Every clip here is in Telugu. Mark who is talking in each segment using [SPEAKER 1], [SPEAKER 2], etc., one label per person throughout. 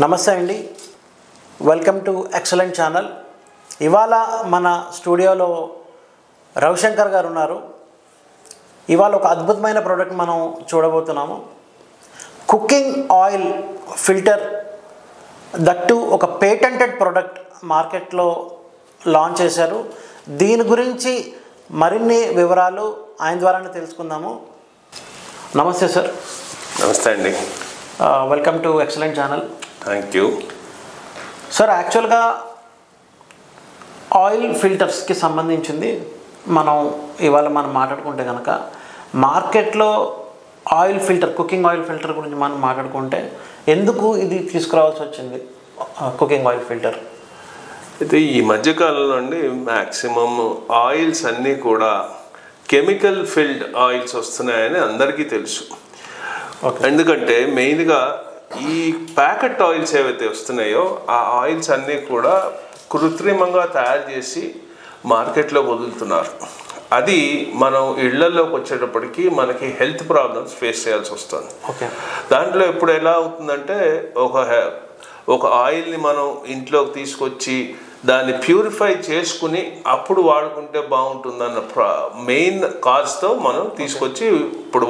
[SPEAKER 1] నమస్తే అండి, వెల్కమ్ టు ఎక్సలెంట్ ఛానల్. ఇవాళ మన స్టూడియోలో రవిశంకర్ గారు ఉన్నారు. ఇవాళ ఒక అద్భుతమైన ప్రోడక్ట్ మనం చూడబోతున్నాము. కుకింగ్ ఆయిల్ ఫిల్టర్, దట్టు ఒక పేటెంటెడ్ ప్రోడక్ట్ మార్కెట్లో లాంచ్ చేశారు. దీని గురించి మరిన్ని వివరాలు ఆయన ద్వారానే తెలుసుకుందాము. నమస్తే సార్.
[SPEAKER 2] నమస్తే అండి.
[SPEAKER 1] Welcome to excellent channel.
[SPEAKER 2] Thank you
[SPEAKER 1] sir. యాక్చువల్గా ఆయిల్ ఫిల్టర్స్కి సంబంధించింది ఇవాళ మనం మాట్లాడుకుంటే కనుక మార్కెట్లో oil filter, cooking oil filter గురించి మనం మాట్లాడుకుంటే ఎందుకు ఇది తీసుకురావాల్సి వచ్చింది కుకింగ్ ఆయిల్ ఫిల్టర్?
[SPEAKER 2] అయితే ఈ మధ్యకాలంలో అండి మ్యాక్సిమం ఆయిల్స్ అన్నీ కూడా కెమికల్ ఫిల్డ్ ఆయిల్స్ వస్తున్నాయని అందరికీ తెలుసు. ఎందుకంటే మెయిన్గా ఈ ప్యాకెట్ ఆయిల్స్ ఏవైతే వస్తున్నాయో ఆ ఆయిల్స్ అన్నీ కూడా కృత్రిమంగా తయారు చేసి మార్కెట్లో వదులుతున్నారు. అది మనం ఇళ్లలోకి వచ్చేటప్పటికి మనకి హెల్త్ ప్రాబ్లమ్స్ ఫేస్ చేయాల్సి వస్తుంది. దాంట్లో ఇప్పుడు ఎలా అవుతుందంటే ఒక ఆయిల్ని మనం ఇంట్లోకి తీసుకొచ్చి దాన్ని ప్యూరిఫై చేసుకుని అప్పుడు వాడుకుంటే బాగుంటుందన్న మెయిన్ కాజ్తో మనం తీసుకొచ్చి ఇప్పుడు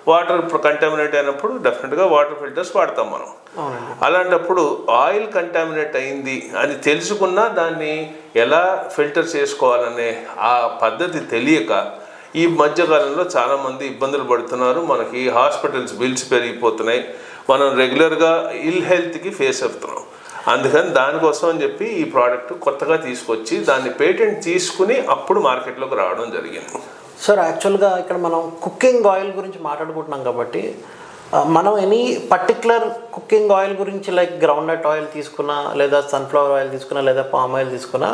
[SPEAKER 2] వాటర్ కంటామినేట్ అయినప్పుడు డెఫినెట్గా వాటర్ ఫిల్టర్స్ వాడతాం మనం. అలాంటప్పుడు ఆయిల్ కంటామినేట్ అయింది అని తెలుసుకున్నా దాన్ని ఎలా ఫిల్టర్ చేసుకోవాలనే ఆ పద్ధతి తెలియక ఈ మధ్యకాలంలో చాలామంది ఇబ్బందులు పడుతున్నారు. మనకి హాస్పిటల్స్ బిల్స్ పెరిగిపోతున్నాయి, మనం రెగ్యులర్గా ఇల్ హెల్త్కి ఫేస్ అవుతున్నాం. అందుకని దానికోసం అని చెప్పి ఈ ప్రోడక్ట్ కొత్తగా తీసుకొచ్చి దాన్ని పేటెంట్ తీసుకుని అప్పుడు మార్కెట్లోకి రావడం జరిగింది.
[SPEAKER 1] సార్, యాక్చువల్గా ఇక్కడ మనం కుకింగ్ ఆయిల్ గురించి మాట్లాడుకుంటున్నాం కాబట్టి మనం ఎనీ పర్టికులర్ కుకింగ్ ఆయిల్ గురించి లైక్ గ్రౌండ్నట్ ఆయిల్ తీసుకున్నా, లేదా సన్ఫ్లవర్ ఆయిల్ తీసుకున్నా, లేదా పామ్ ఆయిల్ తీసుకున్నా,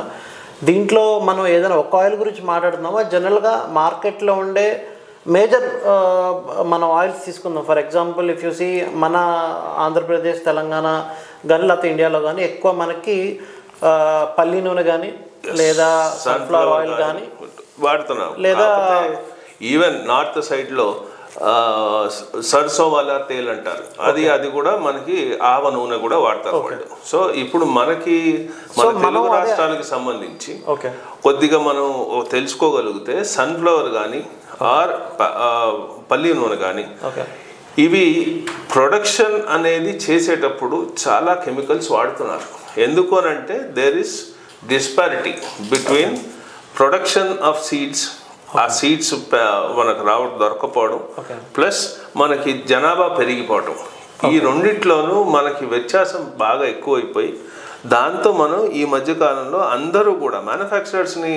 [SPEAKER 1] దీంట్లో మనం ఏదైనా ఒక ఆయిల్ గురించి మాట్లాడుతున్నామా జనరల్గా మార్కెట్లో ఉండే మేజర్ మనం ఆయిల్స్ తీసుకుందాం. For example if you see మన ఆంధ్రప్రదేశ్, తెలంగాణ కానీ లేకపోతే ఇండియాలో కానీ ఎక్కువ మనకి పల్లి నూనె కానీ లేదా సన్ఫ్లవర్ ఆయిల్ కానీ
[SPEAKER 2] వాడుతున్నాం.
[SPEAKER 1] లేదా
[SPEAKER 2] ఈవెన్ నార్త్ సైడ్లో సర్సో వాలా తేల్ అంటారు, అది కూడా మనకి ఆవ నూనె కూడా వాడతారు వాళ్ళు. సో ఇప్పుడు మన తెలుగు రాష్ట్రాలకు సంబంధించి కొద్దిగా మనం తెలుసుకోగలిగితే సన్ఫ్లవర్ కానీ ఆర్ పల్లి నూనె కానీ ఇవి ప్రొడక్షన్ అనేది చేసేటప్పుడు చాలా కెమికల్స్ వాడుతున్నారు. ఎందుకు అని అంటే there is disparity between production of seeds, ఆ సీడ్స్ మనకు దొరకపోవడం, ప్లస్ మనకి జనాభా పెరిగిపోవడం, ఈ రెండిట్లోనూ మనకి వ్యత్యాసం బాగా ఎక్కువైపోయి దాంతో మనం ఈ మధ్యకాలంలో అందరూ కూడా మ్యానుఫ్యాక్చరర్స్ని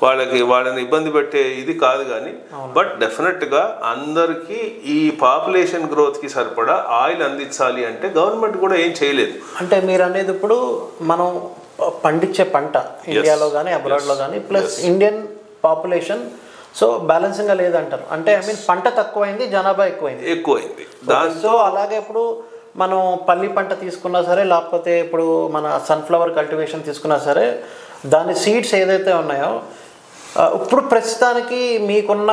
[SPEAKER 2] వాళ్ళని ఇబ్బంది పెట్టే ఇది కాదు కానీ బట్ డెఫినెట్గా అందరికీ ఈ పాపులేషన్ గ్రోత్కి సరిపడా ఆయిల్ అందించాలి అంటే గవర్నమెంట్ కూడా ఏం చేయలేదు.
[SPEAKER 1] అంటే మీరు అనేది ఇప్పుడు మనం పండించే పంట ఇండియాలో కానీ అబ్రాడ్లో కానీ ప్లస్ ఇండియన్ పాపులేషన్ సో బ్యాలెన్సింగ్గా లేదంటారు. అంటే ఐ మీన్ పంట తక్కువైంది, జనాభా ఎక్కువైంది. సో అలాగే ఇప్పుడు మనం పల్లి పంట తీసుకున్నా సరే, లేకపోతే ఇప్పుడు మన సన్ఫ్లవర్ కల్టివేషన్ తీసుకున్నా సరే, దాని సీడ్స్ ఏదైతే ఉన్నాయో ఇప్పుడు ప్రస్తుతానికి మీకున్న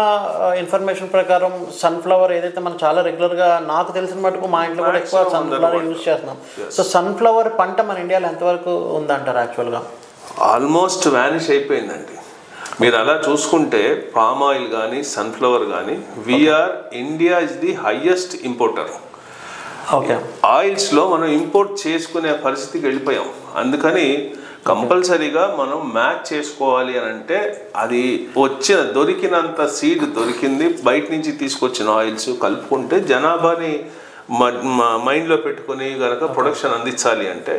[SPEAKER 1] ఇన్ఫర్మేషన్ ప్రకారం సన్ఫ్లవర్ ఏదైతే మనం చాలా రెగ్యులర్గా, నాకు తెలిసిన మటుకు మా ఇంట్లో కూడా ఎక్కువ సన్ఫ్లవర్ యూజ్ చేస్తున్నాం. సో సన్ఫ్లవర్ పంట మన ఇండియాలో ఎంతవరకు ఉందంటారు? యాక్చువల్గా
[SPEAKER 2] ఆల్మోస్ట్ వ్యానిష్ అయిపోయిందండి. మీరు అలా చూసుకుంటే పామ్ ఆయిల్ కానీ సన్ఫ్లవర్ కానీ India is the highest importer. ఆయిల్స్లో మనం ఇంపోర్ట్ చేసుకునే పరిస్థితికి వెళ్ళిపోయాం. అందుకని కంపల్సరీగా మనం మ్యాచ్ చేసుకోవాలి అని అంటే అది దొరికినంత సీడ్ దొరికింది, బయట నుంచి తీసుకొచ్చిన ఆయిల్స్ కలుపుకుంటే జనాభాని మైండ్లో పెట్టుకుని కనుక ప్రొడక్షన్ అందించాలి అంటే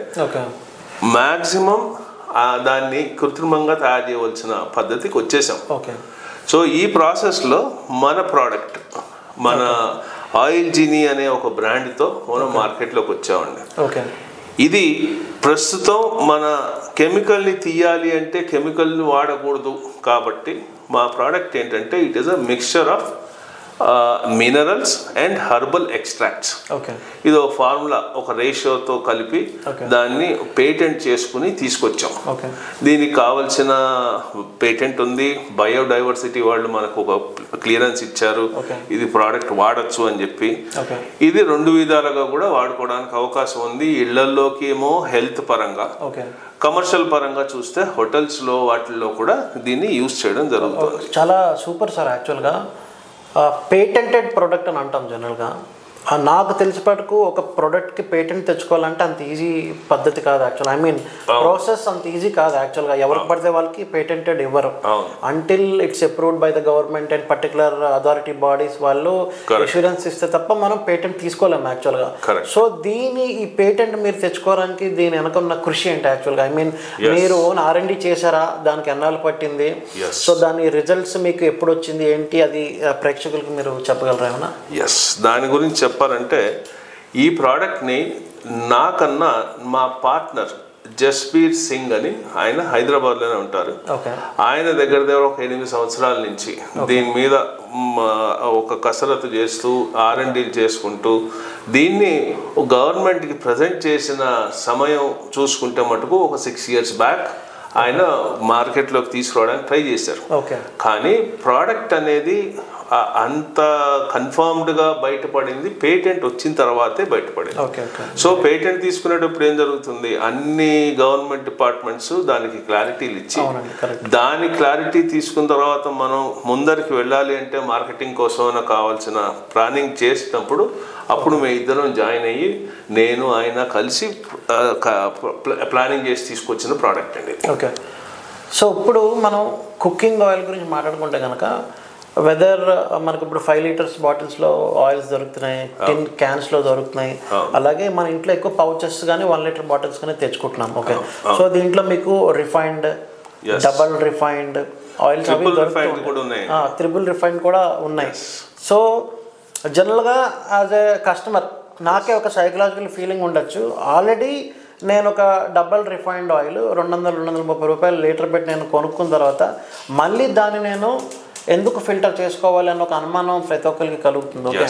[SPEAKER 2] మ్యాక్సిమం దాన్ని కృత్రిమంగా తయారు చేయవలసిన పద్ధతికి వచ్చేసాం. సో ఈ ప్రాసెస్లో మన ప్రోడక్ట్, మన ఆయిల్ జీనీ అనే ఒక బ్రాండ్తో మనం మార్కెట్లోకి వచ్చామండి. ఇది ప్రస్తుతం మన కెమికల్ని తీయాలి అంటే కెమికల్ని వాడకూడదు కాబట్టి మా ప్రోడక్ట్ ఏంటంటే it is a mixture of minerals and herbal extracts.
[SPEAKER 1] Okay,
[SPEAKER 2] ఇది ఒక ఫార్ములా, ఒక రేషియోతో కలిపి దాన్ని పేటెంట్ చేసుకుని తీసుకొచ్చాం.
[SPEAKER 1] ఓకే,
[SPEAKER 2] దీనికి కావాల్సిన పేటెంట్ ఉంది. బయోడైవర్సిటీ వాళ్ళు మనకు ఒక క్లియరెన్స్ ఇచ్చారు, ఇది ప్రోడక్ట్ వాడచ్చు అని చెప్పి. ఇది 2 విధాలుగా కూడా వాడుకోవడానికి అవకాశం ఉంది. ఇళ్లలోకి ఏమో హెల్త్ పరంగా, కమర్షియల్ పరంగా చూస్తే హోటల్స్లో వాటిల్లో కూడా దీన్ని యూజ్ చేయడం జరుగుతుంది.
[SPEAKER 1] చాలా సూపర్ సార్. యాక్చువల్గా పేటెంటెడ్ ప్రోడక్ట్ అని అంటాం జనరల్గా. నాకు తెలిసిపట్టుకు ఒక ప్రోడక్ట్కి పేటెంట్ తెచ్చుకోవాలంటే అంత ఈజీ పద్ధతి కాదు. యాక్చువల్ ఐ మీన్ ప్రాసెస్ అంత ఈజీ కాదు. యాక్చువల్గా ఎవరికి పడితే వాళ్ళకి పేటెంటెడ్ ఇవ్వరు until it's approved by the government and particular authority bodies వాళ్ళు ఇన్సూరెన్స్ ఇస్తే తప్ప మనం పేటెంట్ తీసుకోలేము యాక్చువల్గా. సో ఈ పేటెంట్ మీరు తెచ్చుకోవడానికి దీని వెనక ఉన్న కృషి ఏంటి యాక్చువల్గా? ఐ మీన్ మీరు ఓన్ R&D చేశారా? దానికి ఎన్నాళ్ళు పట్టింది? సో దాని రిజల్ట్స్ మీకు ఎప్పుడు వచ్చింది ఏంటి? అది ప్రేక్షకులకు మీరు చెప్పగలరా ఏమన్నా?
[SPEAKER 2] ఎస్, దాని గురించి చెప్పాలంటే ఈ ప్రోడక్ట్ని నాకన్నా మా పార్ట్నర్ జస్బీర్ సింగ్ అని, ఆయన హైదరాబాద్లోనే ఉంటారు. ఆయన దగ్గర ఒక 8 సంవత్సరాల నుంచి దీని మీద ఒక కసరత్తు చేస్తూ R&Dలు చేసుకుంటూ దీన్ని గవర్నమెంట్కి ప్రజెంట్ చేసిన సమయం చూసుకుంటే మటుకు ఒక 6 years బ్యాక్ ఆయన మార్కెట్లోకి తీసుకురావడానికి ట్రై చేశారు. కానీ ప్రోడక్ట్ అనేది అంత కన్ఫర్మ్డ్గా బయటపడింది పేటెంట్ వచ్చిన తర్వాతే బయటపడింది. సో పేటెంట్ తీసుకునేటప్పుడు ఏం జరుగుతుంది, అన్ని గవర్నమెంట్ డిపార్ట్మెంట్స్ దానికి క్లారిటీలు ఇచ్చి, దాని క్లారిటీ తీసుకున్న తర్వాత మనం ముందరికి వెళ్ళాలి అంటే మార్కెటింగ్ కోసం కావాల్సిన ప్లానింగ్ చేసినప్పుడు అప్పుడు మేము ఇద్దరం జాయిన్ అయ్యి నేను ఆయన కలిసి ప్లానింగ్ చేసి తీసుకొచ్చిన ప్రోడక్ట్ అండి.
[SPEAKER 1] ఓకే, సో ఇప్పుడు మనం కుకింగ్ ఆయిల్ గురించి మాట్లాడుకుంటే కనుక వెదర్ మనకు ఇప్పుడు 5 liters బాటిల్స్లో ఆయిల్స్ దొరుకుతున్నాయి, టిన్ క్యాన్స్లో దొరుకుతున్నాయి. అలాగే మన ఇంట్లో ఎక్కువ పౌచెస్ కానీ 1 liter బాటిల్స్ కానీ తెచ్చుకుంటున్నాం. ఓకే, సో దీంట్లో మీకు రిఫైన్డ్, డబల్ రిఫైన్డ్ ఆయిల్స్ అవి దొరుకుతున్నాయి, త్రిబుల్ రిఫైన్డ్ కూడా ఉన్నాయి. సో జనరల్గా యాజ్ ఏ కస్టమర్ నాకే ఒక సైకలాజికల్ ఫీలింగ్ ఉండొచ్చు, ఆల్రెడీ నేను ఒక డబల్ రిఫైన్డ్ ఆయిల్ 200-230 రూపాయలు లీటర్ పెట్టి నేను కొనుక్కున్న తర్వాత మళ్ళీ దాన్ని నేను ఎందుకు ఫిల్టర్ చేసుకోవాలి అన్న ఒక అనుమానం ప్రతి ఒక్కరికి కలుగుతుంది. ఓకే,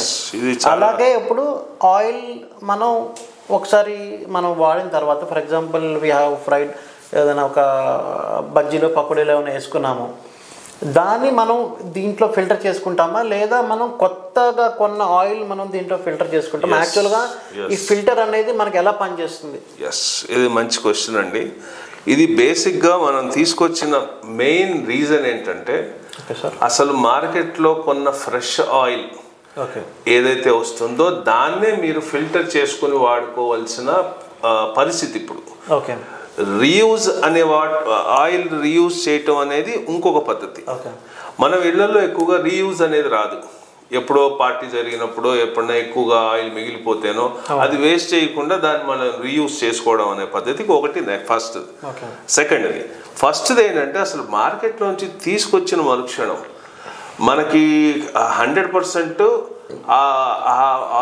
[SPEAKER 1] అలాగే ఇప్పుడు ఆయిల్ మనం ఒకసారి మనం వాడిన తర్వాత for example we have fried ఏదైనా ఒక బజ్జీలో పకోడీలో ఏమైనా వేసుకున్నాము, దాన్ని మనం దీంట్లో ఫిల్టర్ చేసుకుంటామా లేదా మనం కొత్తగా కొన్న ఆయిల్ మనం దీంట్లో ఫిల్టర్ చేసుకుంటాం? యాక్చువల్గా ఈ ఫిల్టర్ అనేది మనకి ఎలా పనిచేస్తుంది?
[SPEAKER 2] ఇది మంచి క్వశ్చన్ అండి. ఇది బేసిక్గా మనం తీసుకొచ్చిన మెయిన్ రీజన్ ఏంటంటే అసలు మార్కెట్లో కొన్న ఫ్రెష్ ఆయిల్ ఏదైతే వస్తుందో దాన్నే మీరు ఫిల్టర్ చేసుకుని వాడుకోవాల్సిన పరిస్థితి ఇప్పుడు. రీయూజ్ అనే ఆయిల్ రీయూజ్ చేయటం అనేది ఇంకొక పద్ధతి. మనం ఇళ్లలో ఎక్కువగా రీయూజ్ అనేది రాదు. ఎప్పుడో పార్టీ జరిగినప్పుడు ఎప్పుడైనా ఎక్కువగా ఆయిల్ మిగిలిపోతేనో అది వేస్ట్ చేయకుండా దాన్ని మనం రీయూజ్ చేసుకోవడం అనే పద్ధతికి ఒకటి ఫస్ట్. సెకండ్ది ఫస్ట్ది ఏంటంటే అసలు మార్కెట్లోంచి తీసుకొచ్చిన మరుక్షణం మనకి 100% ఆ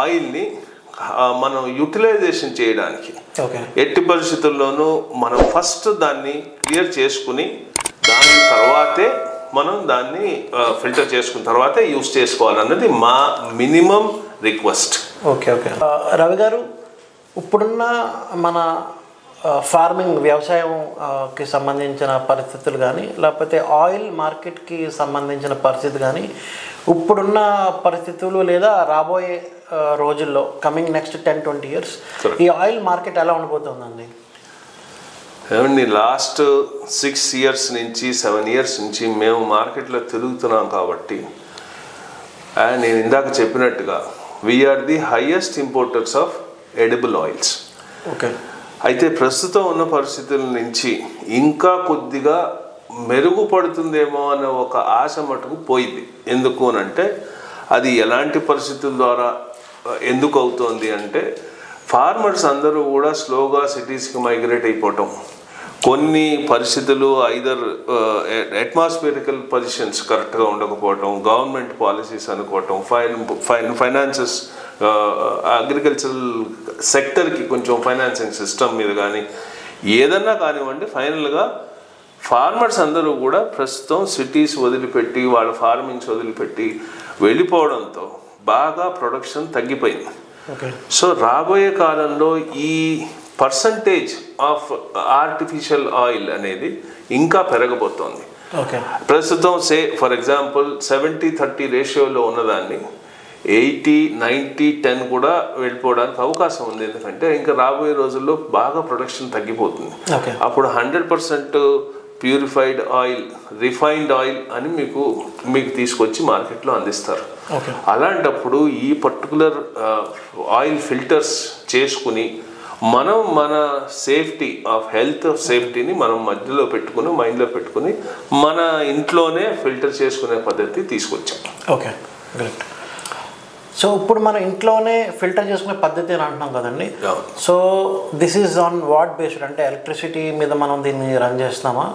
[SPEAKER 2] ఆయిల్ని మనం యూటిలైజేషన్ చేయడానికి ఎట్టి పరిస్థితుల్లోనూ మనం ఫస్ట్ దాన్ని క్లియర్ చేసుకుని దాని తర్వాతే మనం దాన్ని ఫిల్టర్ చేసుకున్న తర్వాతే యూస్ చేసుకోవాలన్నది మా మినిమం రిక్వెస్ట్.
[SPEAKER 1] ఓకే, రవి గారు, ఇప్పుడున్న మన ఫార్మింగ్ వ్యవసాయంకి సంబంధించిన పరిస్థితులు కానీ లేకపోతే ఆయిల్ మార్కెట్కి సంబంధించిన పరిస్థితి కానీ ఇప్పుడున్న పరిస్థితులు లేదా రాబోయే రోజుల్లో కమింగ్ నెక్స్ట్ 10-20 years ఈ ఆయిల్ మార్కెట్ ఎలా ఉండిపోతుందండి?
[SPEAKER 2] ఏమండి, లాస్ట్ 6 years నుంచి 7 years నుంచి మేము మార్కెట్లో తిరుగుతున్నాం కాబట్టి నేను ఇందాక చెప్పినట్టుగా we are the highest importers of edible oils.
[SPEAKER 1] Okay,
[SPEAKER 2] అయితే ప్రస్తుతం ఉన్న పరిస్థితుల నుంచి ఇంకా కొద్దిగా మెరుగుపడుతుందేమో అనే ఒక ఆశ మటుకు పోయింది. ఎందుకు అనంటే అది ఎలాంటి పరిస్థితుల ద్వారా ఎందుకు అవుతోంది అంటే ఫార్మర్స్ అందరూ కూడా స్లోగా సిటీస్కి మైగ్రేట్ అయిపోవటం, కొన్ని పరిస్థితులు ఐదర్ అట్మాస్ఫియరికల్ పొజిషన్స్ కరెక్ట్గా ఉండకపోవటం, గవర్నమెంట్ పాలసీస్ అనుకోవటం, ఫైనాన్సెస్ అగ్రికల్చరల్ సెక్టర్కి కొంచెం ఫైనాన్సింగ్ సిస్టమ్ మీద కానీ ఏదన్నా కానివ్వండి, ఫైనల్గా ఫార్మర్స్ అందరూ కూడా ప్రస్తుతం సిటీస్ వదిలిపెట్టి వాళ్ళ ఫార్మింగ్స్ వదిలిపెట్టి వెళ్ళిపోవడంతో బాగా ప్రొడక్షన్ తగ్గిపోయింది. సో రాబోయే కాలంలో ఈ పర్సంటేజ్ ఆఫ్ ఆర్టిఫిషియల్ ఆయిల్ అనేది ఇంకా పెరగబోతోంది. ప్రస్తుతం ఫర్ ఎగ్జాంపుల్ 70-30 రేషియోలో ఉన్నదాన్ని 80-90-10 కూడా వెళ్ళిపోవడానికి అవకాశం ఉంది. ఎందుకంటే ఇంకా రాబోయే రోజుల్లో బాగా ప్రొడక్షన్ తగ్గిపోతుంది. అప్పుడు 100% ప్యూరిఫైడ్ ఆయిల్, రిఫైన్డ్ ఆయిల్ అని మీకు తీసుకొచ్చి మార్కెట్లో అందిస్తారు. అలాంటప్పుడు ఈ పర్టికులర్ ఆయిల్ ఫిల్టర్స్ చేసుకుని మనం మన సేఫ్టీ ఆఫ్ హెల్త్ సేఫ్టీని మనం మధ్యలో పెట్టుకుని మైండ్లో పెట్టుకుని మన ఇంట్లోనే ఫిల్టర్ చేసుకునే పద్ధతి తీసుకొచ్చాం.
[SPEAKER 1] Okay, great. సో ఇప్పుడు మనం ఇంట్లోనే ఫిల్టర్ చేసుకునే పద్ధతి అని అంటున్నాం కదండి. So this is on what based, అంటే ఎలక్ట్రిసిటీ మీద మనం దీన్ని రన్ చేస్తున్నామా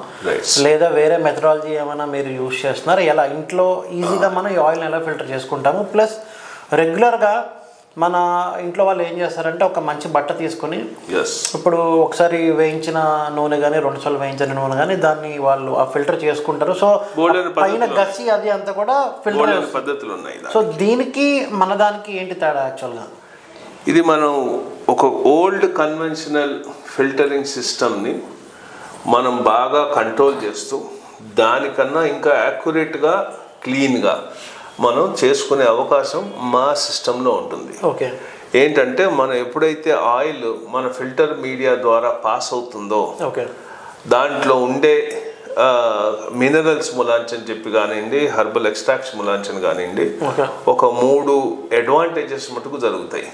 [SPEAKER 1] లేదా వేరే మెథడాలజీ ఏమైనా మీరు యూజ్ చేస్తున్నారా? ఎలా ఇంట్లో ఈజీగా మనం ఈ ఆయిల్ని ఎలా ఫిల్టర్ చేసుకుంటాము? ప్లస్ రెగ్యులర్గా మన ఇంట్లో వాళ్ళు ఏం చేస్తారంటే ఒక మంచి బట్ట తీసుకొని ఇప్పుడు ఒకసారి వేయించిన నూనె కానీ 2 సార్లు వేయించిన నూనె కానీ దాన్ని వాళ్ళు ఆ ఫిల్టర్ చేసుకుంటారు. సో పైన గసి అది అంతా కూడా ఫిల్టర్
[SPEAKER 2] పద్ధతులు ఉన్నాయి.
[SPEAKER 1] సో దీనికి మన దానికి ఏంటి తేడా యాక్చువల్గా?
[SPEAKER 2] ఇది మనం ఒక ఓల్డ్ కన్వెన్షనల్ ఫిల్టరింగ్ సిస్టమ్ని మనం బాగా కంట్రోల్ చేస్తూ దానికన్నా ఇంకా యాక్యురేట్గా క్లీన్గా మనం చేసుకునే అవకాశం మా సిస్టంలో ఉంటుంది. ఏంటంటే మనం ఎప్పుడైతే ఆయిల్ మన ఫిల్టర్ మీడియా ద్వారా పాస్ అవుతుందో దాంట్లో ఉండే మినరల్స్ ములాంచని చెప్పి కానివ్వండి, హెర్బల్ ఎక్స్ట్రాక్ట్స్ ములాంచని కానివ్వండి, ఒక 3 అడ్వాంటేజెస్ మటుకు జరుగుతాయి.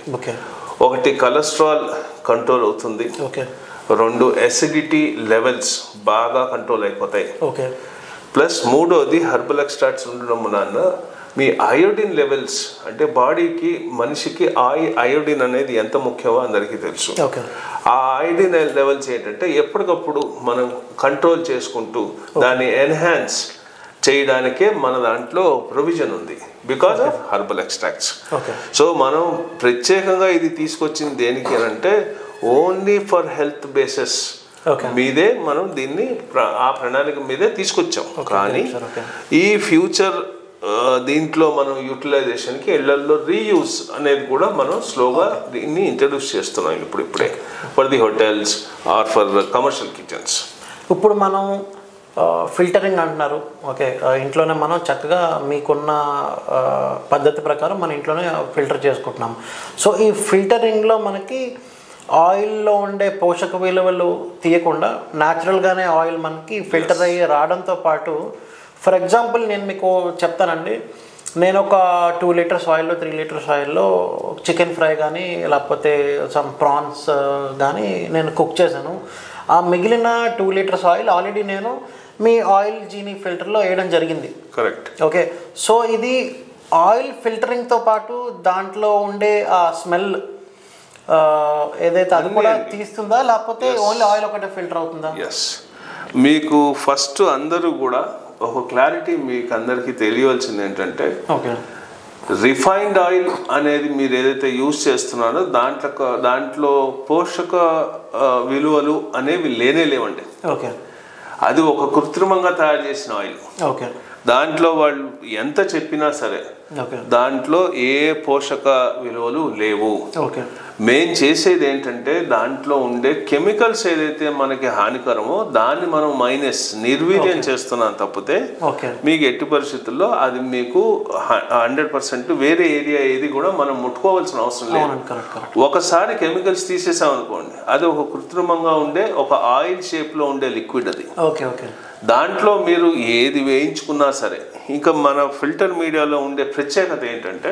[SPEAKER 2] ఒకటి కొలెస్ట్రాల్ కంట్రోల్ అవుతుంది, 2 అసిడిటీ లెవెల్స్ బాగా కంట్రోల్ అయిపోతాయి, ప్లస్ 3వది హెర్బల్ ఎక్స్ట్రాక్ట్స్ ఉండడం వలన మీ అయోడిన్ లెవెల్స్, అంటే బాడీకి మనిషికి అయోడిన్ అనేది ఎంత ముఖ్యమో అందరికీ తెలుసు. ఆ అయోడిన్ లెవెల్స్ ఏంటంటే ఎప్పటికప్పుడు మనం కంట్రోల్ చేసుకుంటూ దాన్ని ఎన్హాన్స్ చేయడానికే మన దాంట్లో ప్రొవిజన్ ఉంది because of herbal extracts. So మనం ప్రత్యేకంగా ఇది తీసుకొచ్చింది దేనికి అంటే ఓన్లీ ఫర్ హెల్త్ బేసెస్ మీదే మనం దీన్ని ఆ ప్రణాళిక మీదే తీసుకొచ్చాం. కానీ ఈ ఫ్యూచర్ దీంట్లో మనం యూటిలైజేషన్కి ఇళ్లల్లో రీయూస్ అనేది కూడా మనం స్లోగా దీన్ని ఇంట్రడ్యూస్ చేస్తున్నాం ఇప్పుడే for the hotels or for commercial kitchens.
[SPEAKER 1] ఇప్పుడు మనం ఫిల్టరింగ్ అంటున్నారు. ఓకే, ఇంట్లోనే మనం చక్కగా మీకున్న పద్ధతి ప్రకారం మన ఇంట్లోనే ఫిల్టర్ చేసుకుంటున్నాం. సో ఈ ఫిల్టరింగ్లో మనకి ఆయిల్లో ఉండే పోషక విలువలు తీయకుండా న్యాచురల్గానే ఆయిల్ మనకి ఫిల్టర్ అయ్యి రావడంతో పాటు, ఫర్ ఎగ్జాంపుల్ నేను మీకు చెప్తానండి, నేను ఒక 2 లీటర్స్ ఆయిల్లో 3 లీటర్స్ ఆయిల్లో చికెన్ ఫ్రై కానీ లేకపోతే సమ్ ప్రాన్స్ కానీ నేను కుక్ చేశాను. ఆ మిగిలిన 2 లీటర్స్ ఆయిల్ ఆల్రెడీ నేను మీ ఆయిల్ జీనీ ఫిల్టర్లో వేయడం జరిగింది.
[SPEAKER 2] కరెక్ట్.
[SPEAKER 1] ఓకే, సో ఇది ఆయిల్ ఫిల్టరింగ్తో పాటు దాంట్లో ఉండే ఆ స్మెల్ ఏదైతే అది కూడా తీస్తుందా లేకపోతే ఓన్లీ ఆయిల్ ఒకటే ఫిల్టర్ అవుతుందా?
[SPEAKER 2] మీకు ఫస్ట్ అందరూ కూడా ఒక క్లారిటీ మీకు అందరికీ తెలియవలసింది ఏంటంటే రిఫైన్డ్ ఆయిల్ అనేది మీరు ఏదైతే యూజ్ చేస్తున్నారో దాంట్లో పోషక విలువలు అనేవి లేవండి. అది ఒక కృత్రిమంగా తయారు చేసిన ఆయిల్. దాంట్లో వాళ్ళు ఎంత చెప్పినా సరే దాంట్లో ఏ పోషక విలువలు లేవు. మెయిన్ చేసేది ఏంటంటే దాంట్లో ఉండే కెమికల్స్ ఏదైతే మనకి హానికరమో దాన్ని మనం నిర్వీర్యం చేస్తున్నాం తప్పితే మీకు ఎట్టి పరిస్థితుల్లో అది మీకు 100% వేరే ఏరియా ఏది కూడా మనం ముట్టుకోవాల్సిన అవసరం లేదు. ఒకసారి కెమికల్స్ తీసేసాం అనుకోండి, అది ఒక కృత్రిమంగా ఉండే ఒక ఆయిల్ షేప్ లో ఉండే లిక్విడ్ అది. దాంట్లో మీరు ఏది వేయించుకున్నా సరే, ఇంకా మన ఫిల్టర్ మీడియాలో ఉండే ప్రత్యేకత ఏంటంటే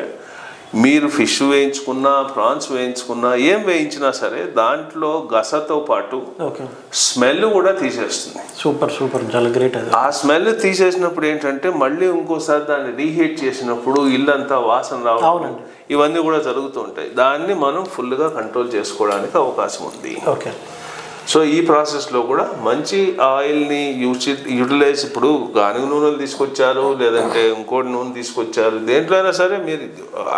[SPEAKER 2] మీరు ఫిష్ వేయించుకున్నా ప్రాన్స్ వేయించుకున్నా ఏం వేయించినా సరే దాంట్లో గసతో పాటు స్మెల్ కూడా తీసేస్తుంది.
[SPEAKER 1] సూపర్ చాలా గ్రేట్.
[SPEAKER 2] ఆ స్మెల్ తీసేసినప్పుడు ఏంటంటే మళ్ళీ ఇంకోసారి దాన్ని రీహీట్ చేసినప్పుడు ఇల్లంతా వాసన రావడం ఇవన్నీ కూడా జరుగుతూ ఉంటాయి. దాన్ని మనం ఫుల్గా కంట్రోల్ చేసుకోవడానికి అవకాశం ఉంది. సో ఈ ప్రాసెస్లో కూడా మంచి ఆయిల్ని యూటిలైజ్, ఇప్పుడు గానుగ నూనెలు తీసుకొచ్చారు, లేదంటే ఇంకోటి నూనె తీసుకొచ్చారు, దేంట్లో అయినా సరే మీరు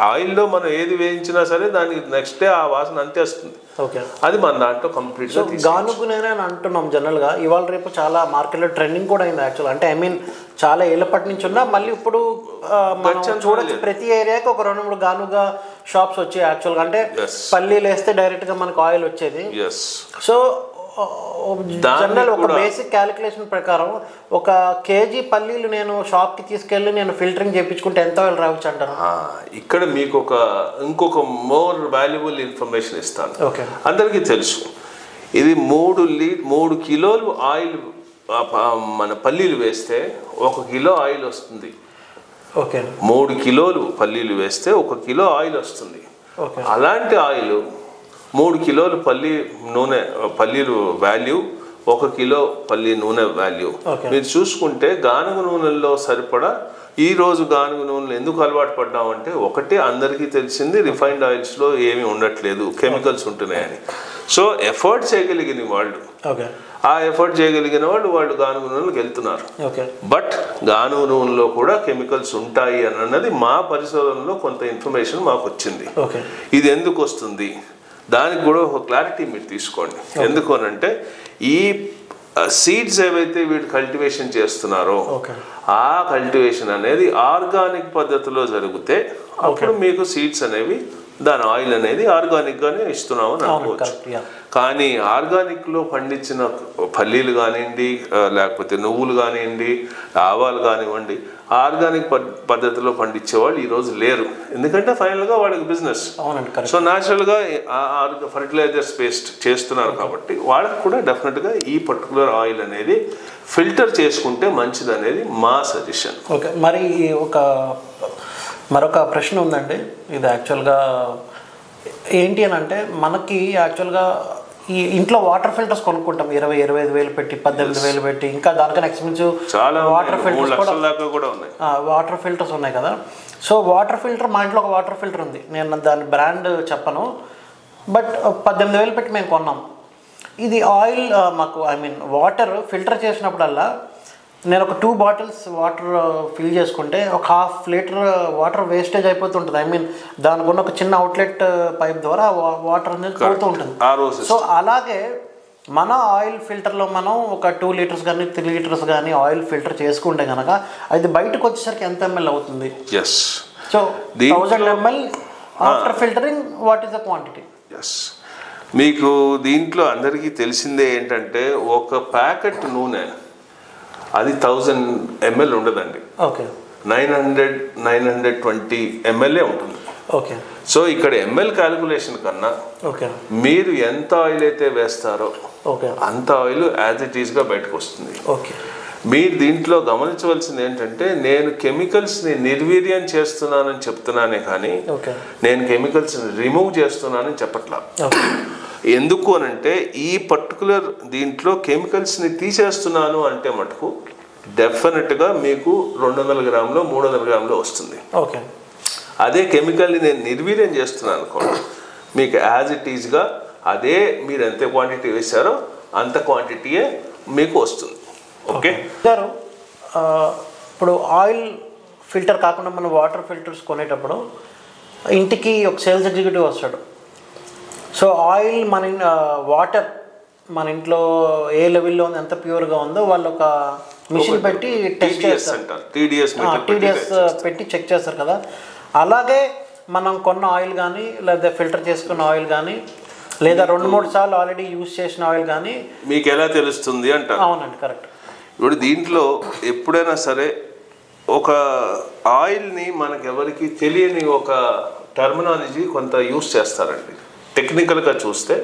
[SPEAKER 2] ఆయిల్లో మనం ఏది వేయించినా సరే దానికి నెక్స్ట్ డే ఆ వాసన అంతే వస్తుంది.
[SPEAKER 1] ఓకే,
[SPEAKER 2] అది మన దాంట్లో కంప్లీట్గా
[SPEAKER 1] గానుగ నూనె అని అంటున్నాం జనరల్గా. ఇవాళ రేపు చాలా మార్కెట్లో ట్రెండింగ్ కూడా అయింది యాక్చువల్. అంటే ఐ మీన్ చాలా ఏళ్ళప్పటి నుంచి ఉన్నా మళ్ళీ ఇప్పుడు మనం చూడొచ్చు ప్రతి ఏరియాకి ఒక 2-3 గానుగ షాప్స్ వచ్చాయి యాక్చువల్గా. అంటే పల్లీలు వేస్తే డైరెక్ట్గా మనకు ఆయిల్ వచ్చేది. సో జనరల్ ఒక బేసిక్ క్యాలిక్యులేషన్ ప్రకారం 1 kg పల్లీలు నేను షాప్కి తీసుకెళ్ళి నేను ఫిల్టరింగ్ చేయించుకుంటే ఎంత ఆయిల్ రావచ్చు అంటారు?
[SPEAKER 2] ఇక్కడ మీకు ఇంకొక మోర్ వాల్యుబుల్ ఇన్ఫర్మేషన్ ఇస్తాను. అందరికీ తెలుసు ఇది 3 కిలోలు ఆయిల్ మన పల్లీలు వేస్తే 1 కిలో ఆయిల్ వస్తుంది. 3 కిలోలు పల్లీలు వేస్తే 1 కిలో ఆయిల్ వస్తుంది. అలాంటి ఆయిల్ 3 కిలోలు పల్లీలు వాల్యూ, 1 కిలో పల్లి నూనె వాల్యూ. మీరు చూసుకుంటే గానుగ నూనెల్లో సరిపడా ఈ రోజు గానుగ నూనెలు ఎందుకు అలవాటు పడ్డామంటే, ఒకటి అందరికీ తెలిసింది రిఫైన్డ్ ఆయిల్స్లో ఏమీ ఉండట్లేదు, కెమికల్స్ ఉంటున్నాయని. సో ఎఫర్ట్ చేయగలిగిన వాళ్ళు వాళ్ళు గానుగ నూనెలకు వెళ్తున్నారు. బట్ గానుగ నూనెలో కూడా కెమికల్స్ ఉంటాయి అన్నది మా పరిశోధనలో కొంత ఇన్ఫర్మేషన్ మాకు వచ్చింది. ఇది ఎందుకు వస్తుంది దానికి కూడా ఒక క్లారిటీ మీరు తీసుకోండి. ఎందుకు అనంటే ఈ సీడ్స్ ఏవైతే వీటి కల్టివేషన్ చేస్తున్నారో ఆ కల్టివేషన్ అనేది ఆర్గానిక్ పద్ధతిలో జరిగితే అప్పుడు మీకు సీడ్స్ అనేవి, దాని ఆయిల్ అనేది ఆర్గానిక్గానే ఇస్తున్నామని అనుకోవచ్చు. కానీ ఆర్గానిక్లో పండించిన పల్లీలు కానివ్వండి, లేకపోతే నువ్వులు కానివ్వండి, ఆవాలు కానివ్వండి, ఆర్గానిక్ పద్ధతిలో పండించే వాళ్ళు ఈరోజు లేరు. ఎందుకంటే ఫైనల్గా వాళ్ళకి బిజినెస్. సో న్యాచురల్గా ఫర్టిలైజర్స్ పేస్ట్ చేస్తున్నారు కాబట్టి వాళ్ళకి కూడా డెఫినెట్గా ఈ పర్టికులర్ ఆయిల్ అనేది ఫిల్టర్ చేసుకుంటే మంచిది అనేది మా సజెషన్.
[SPEAKER 1] ఓకే, మరి మరొక ప్రశ్న ఉందండి. ఇది యాక్చువల్గా ఏంటి అని అంటే, మనకి యాక్చువల్గా ఈ ఇంట్లో వాటర్ ఫిల్టర్స్ కొనుక్కుంటాం 20-25 వేలు పెట్టి, 18 వేలు పెట్టి, ఇంకా దానికన్నా ఎక్స్పెన్సివ్ వాటర్ ఫిల్టర్స్ ఉన్నాయి కదా. సో వాటర్ ఫిల్టర్, మా ఇంట్లో ఒక వాటర్ ఫిల్టర్ ఉంది, నేను దాని బ్రాండ్ చెప్పను, బట్ 18 వేలు పెట్టి మేము కొన్నాం. ఇది ఆయిల్ మాకు వాటర్ ఫిల్టర్ చేసినప్పుడల్లా నేను ఒక 2 బాటిల్స్ వాటర్ ఫిల్ చేసుకుంటే ఒక 1/2 లీటర్ వాటర్ వేస్టేజ్ అయిపోతుంటుంది. దానికి ఉన్న ఒక చిన్న అవుట్లెట్ పైప్ ద్వారా వాటర్ అనేది పోతూ ఉంటుంది. సో అలాగే మన ఆయిల్ ఫిల్టర్లో మనం ఒక 2 లీటర్స్ కానీ 3 లీటర్స్ కానీ ఆయిల్ ఫిల్టర్ చేసుకుంటే కనుక అది బయటకు వచ్చేసరికి ఎంత ml అవుతుంది? So 1000 ml after filtering, what is the quantity?
[SPEAKER 2] మీకు దీంట్లో అందరికీ తెలిసిందే ఏంటంటే, ఒక ప్యాకెట్ నూనె అది 1000 ml ఉండదండి. 920 ml ఉంటుంది. సో ఇక్కడ ml క్యాలిక్యులేషన్ కన్నా మీరు ఎంత ఆయిల్ అయితే వేస్తారో అంత ఆయిల్ యాజ్ ఇట్ ఈస్గా బయటకు వస్తుంది. మీరు దీంట్లో గమనించవలసింది ఏంటంటే, నేను కెమికల్స్ని నిర్వీర్యం చేస్తున్నానని చెప్తున్నానే కానీ నేను కెమికల్స్ని రిమూవ్ చేస్తున్నానని చెప్పట్లా. ఎందుకు అనంటే, ఈ పర్టికులర్ దీంట్లో కెమికల్స్ని తీసేస్తున్నాను అంటే మటుకు డెఫినెట్గా మీకు 200 గ్రాములు 300 గ్రాములు వస్తుంది. అదే కెమికల్ని నేను నిర్వీర్యం చేస్తున్నాను అనుకోండి, మీకు యాజ్ ఇట్ ఈజ్గా అదే మీరు ఎంత క్వాంటిటీ వేశారో అంత క్వాంటిటీయే మీకు వస్తుంది. ఓకే
[SPEAKER 1] సార్, ఇప్పుడు ఆయిల్ ఫిల్టర్ కాకుండా మనం వాటర్ ఫిల్టర్స్ కొనేటప్పుడు ఇంటికి ఒక సేల్స్ ఎగ్జిక్యూటివ్ వస్తాడు. సో ఆయిల్ వాటర్ మన ఇంట్లో ఏ లెవెల్లో ఉంది, ఎంత ప్యూర్గా ఉందో వాళ్ళు ఒక మిషన్ పెట్టి టెస్ట్ చేస్తారు, టీడీఎస్ పెట్టి చెక్ చేస్తారు కదా. అలాగే మనం కొన్న ఆయిల్ కానీ, లేదా ఫిల్టర్ చేసుకున్న ఆయిల్ కానీ, లేదా 2-3 సార్లు ఆల్రెడీ యూజ్ చేసిన ఆయిల్ కానీ
[SPEAKER 2] మీకు ఎలా తెలుస్తుంది అంటారు?
[SPEAKER 1] అవునండి, కరెక్ట్.
[SPEAKER 2] ఇప్పుడు దీంట్లో ఎప్పుడైనా సరే ఒక ఆయిల్ని మనకెవరికి తెలియని ఒక టర్మినాలజీ కొంత యూజ్ చేస్తారండి. టెక్నికల్గా చూస్తే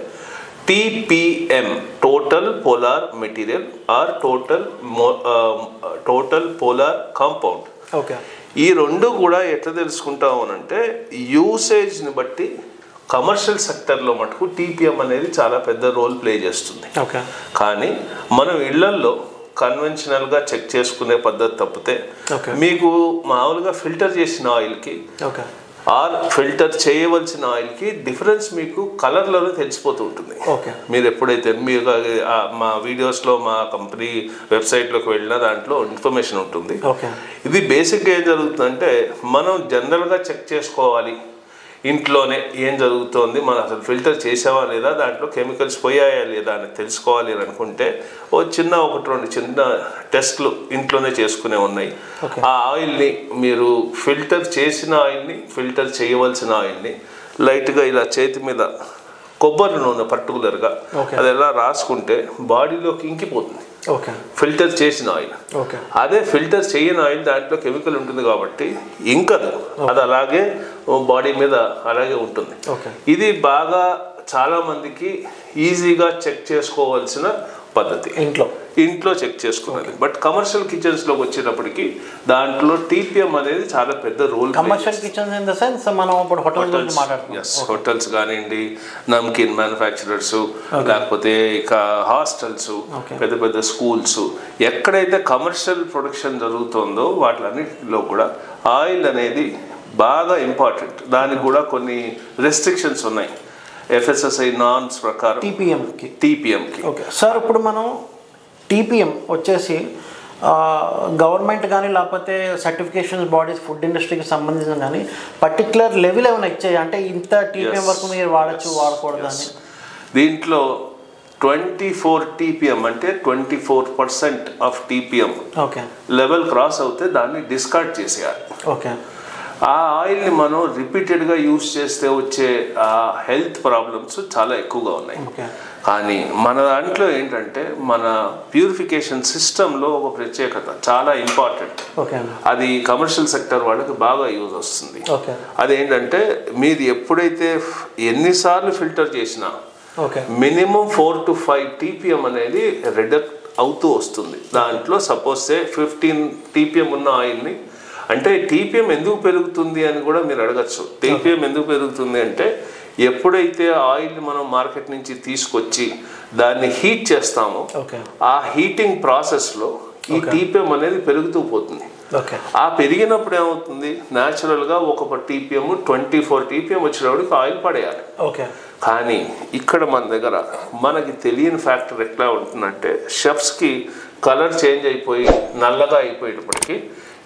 [SPEAKER 2] TPM, total polar material or total polar compound. ఈ రెండు కూడా ఎట్లా తెలుసుకుంటాము అనంటే, యూసేజ్ని బట్టి కమర్షియల్ సెక్టర్లో మటుకు TPM అనేది చాలా పెద్ద రోల్ ప్లే చేస్తుంది. కానీ మనం ఇళ్లల్లో కన్వెన్షనల్గా చెక్ చేసుకునే పద్ధతి తప్పితే మీకు మామూలుగా ఫిల్టర్ చేసిన ఆయిల్కి ఆర్ ఫిల్టర్ చేయవలసిన ఆయిల్కి డిఫరెన్స్ మీకు కలర్లోనే తెలిసిపోతూ ఉంటుంది. మీరు ఎప్పుడైతే మీరు మా వీడియోస్లో మా కంపెనీ వెబ్సైట్లోకి వెళ్ళినా దాంట్లో ఇన్ఫర్మేషన్ ఉంటుంది. ఇది బేసిక్గా ఏం జరుగుతుందంటే మనం జనరల్గా చెక్ చేసుకోవాలి ఇంట్లోనే ఏం జరుగుతోంది, మనం అసలు ఫిల్టర్ చేసావా లేదా, దాంట్లో కెమికల్స్ పోయాయా లేదా అని తెలుసుకోవాలి అని అనుకుంటే ఒకటి రెండు చిన్న టెస్ట్లు ఇంట్లోనే చేసుకునే ఉన్నాయి. ఆ ఆయిల్ని మీరు ఫిల్టర్ చేసిన ఆయిల్ని, ఫిల్టర్ చేయవలసిన ఆయిల్ని లైట్గా ఇలా చేతి మీద కొబ్బరి నూనె పర్టికులర్గా అది ఎలా రాసుకుంటే బాడీలోకి ఇంకిపోతుంది. ఫిల్టర్ చేసిన ఆయిల్. అదే ఫిల్టర్ చేయని ఆయిల్ దాంట్లో కెమికల్ ఉంటుంది కాబట్టి ఇంకదు, అది అలాగే బాడీ మీద అలాగే ఉంటుంది. ఇది బాగా చాలా మందికి ఈజీగా చెక్ చేసుకోవాల్సిన పద్ధతి, ఇంట్లో చెక్ చేసుకున్నది. బట్ కమర్షియల్ కిచెన్స్ లోకి వచ్చేటప్పటికి దాంట్లో టీపీఎం అనేది చాలా పెద్ద role.
[SPEAKER 1] Commercial kitchens in the sense మనం ఇప్పుడు
[SPEAKER 2] హోటల్స్ కానివ్వండి, నమ్కిన్ మ్యానుఫ్యాక్చరర్స్, లేకపోతే ఇక హాస్టల్స్, పెద్ద పెద్ద స్కూల్స్, ఎక్కడైతే కమర్షియల్ ప్రొడక్షన్ జరుగుతుందో వాటిలన్నిటిలో కూడా ఆయిల్ అనేది బాగా ఇంపార్టెంట్. దానికి కూడా కొన్ని రెస్ట్రిక్షన్స్ ఉన్నాయి FSSAI నార్మ్స్ ప్రకారం టీపీఎంకి.
[SPEAKER 1] సార్ ఇప్పుడు మనం టీపీఎం వచ్చేసి గవర్నమెంట్ కానీ లేకపోతే సర్టిఫికేషన్ బాడీస్ ఫుడ్ ఇండస్ట్రీకి సంబంధించిన కానీ పర్టికులర్ లెవెల్ ఏమైనా ఇచ్చాయి అంటే ఇంత టీపీఎం వరకు మీరు వాడకూడదు అని?
[SPEAKER 2] దీంట్లో 24 టీపీఎం అంటే 24% ఆఫ్ టీపీఎం లెవెల్ క్రాస్ అవుతే దాన్ని డిస్కార్డ్ చేసేయాలి. ఆ ఆయిల్ని మనం రిపీటెడ్గా యూజ్ చేస్తే వచ్చే హెల్త్ ప్రాబ్లమ్స్ చాలా ఎక్కువగా ఉన్నాయి. కానీ మన దాంట్లో ఏంటంటే మన ప్యూరిఫికేషన్ సిస్టంలో ఒక ప్రత్యేకత చాలా ఇంపార్టెంట్. అది కమర్షియల్ సెక్టర్ వాళ్ళకి బాగా యూజ్ వస్తుంది. అదేంటంటే మీరు ఎప్పుడైతే ఎన్నిసార్లు ఫిల్టర్ చేసినా మినిమం 4 to 5 టీపీఎం అనేది రిడక్ట్ అవుతూ వస్తుంది. దాంట్లో సపోజ్ 15 టీపీఎం ఉన్న ఆయిల్ని, అంటే టీపీఎం ఎందుకు పెరుగుతుంది అని కూడా మీరు అడగచ్చు. టీపీఎం ఎందుకు పెరుగుతుంది అంటే ఎప్పుడైతే ఆయిల్ని మనం మార్కెట్ నుంచి తీసుకొచ్చి దాన్ని హీట్ చేస్తామో ఆ హీటింగ్ ప్రాసెస్లో ఈ టీపీఎం అనేది పెరుగుతూ పోతుంది. ఆ పెరిగినప్పుడు ఏమవుతుంది, న్యాచురల్గా ఒక టీపీఎం 24 టీపీఎం వచ్చినప్పటికి ఆయిల్ పడేయాలి. కానీ ఇక్కడ మన దగ్గర మనకి తెలియని ఫ్యాక్టర్ ఎట్లా ఉంటుందంటే షెఫ్స్కి కలర్ చేంజ్ అయిపోయి నల్లగా అయిపోయేటప్పటికి